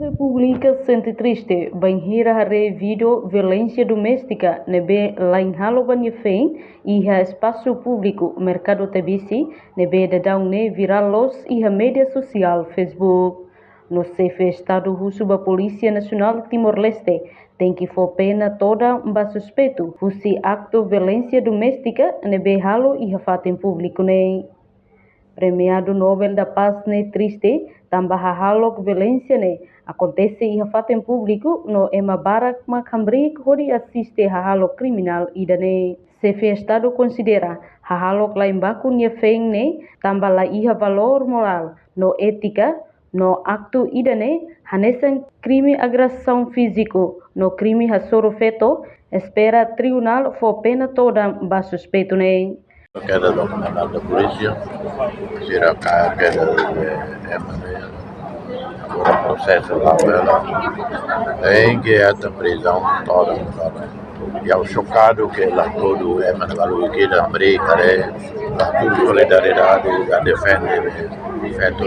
República sente triste, banheira hare vídeo violência doméstica, nebe lá em Haloban Yefém, e a espaço público, mercado TBC, nebe da daune viral los e a mídia social Facebook. No chefe Estado Husu da Polícia Nacional Timor-Leste, tem que for pena toda um suspeito, fosse acto violência doméstica, nebe halo e a fato público nem. Premiado Nobel da Paz ne triste, tambah halok violência ne acontece e fato em público no ema barak macambrik hori assiste halok criminal idane. Chefe Estado considera halok lá embaixo ne feng ne tambah lá iha valor moral no ética no acto idane hanesan crime agressão físico no crime hasoro feto espera tribunal for pena toda ba suspeito ne. Queda documental da polícia, será que a queda o processo lá em que a prisão toda. E ao chocado que lá todo é manual que da América é tudo solidariedade da defende feito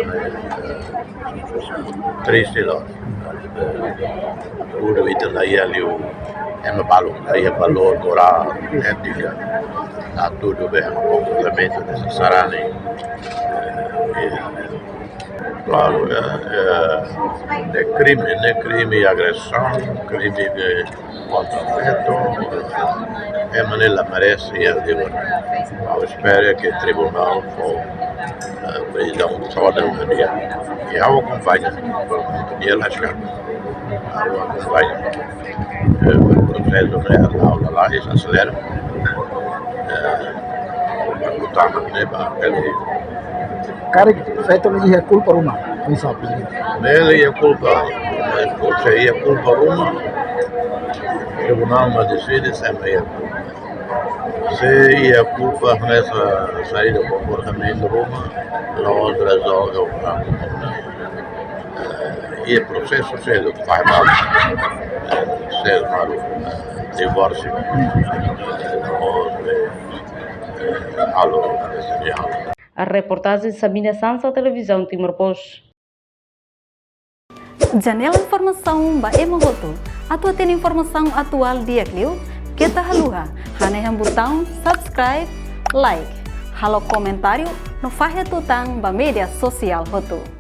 triste lá tudo isso daí ali o é valor moral ética a tudo bem o complemento necessário claro crime agressão crime de contrafeito é maneira merece e eu espero que o tribunal for prisão toda um dia e eu acompanho e ela chegar eu acompanho o processo real lá e se acelera botar na Nebe aquele cara feito ali é culpa uma não sabe ele é culpa você é culpa uma tribunal mas decide sempre é se é culpa nessa saída do comportamento Roma nós resolve o e o processo cedo vai mal cedo mal divórcio A reportagem Sabina Sansa, televisão Timor-Post. Janela informação ba Emogoto. Atua tem informação atual dia clio. Kita haluha. Haneham botão subscribe, like. Halo comentário no Todan ba media sosial Hoto.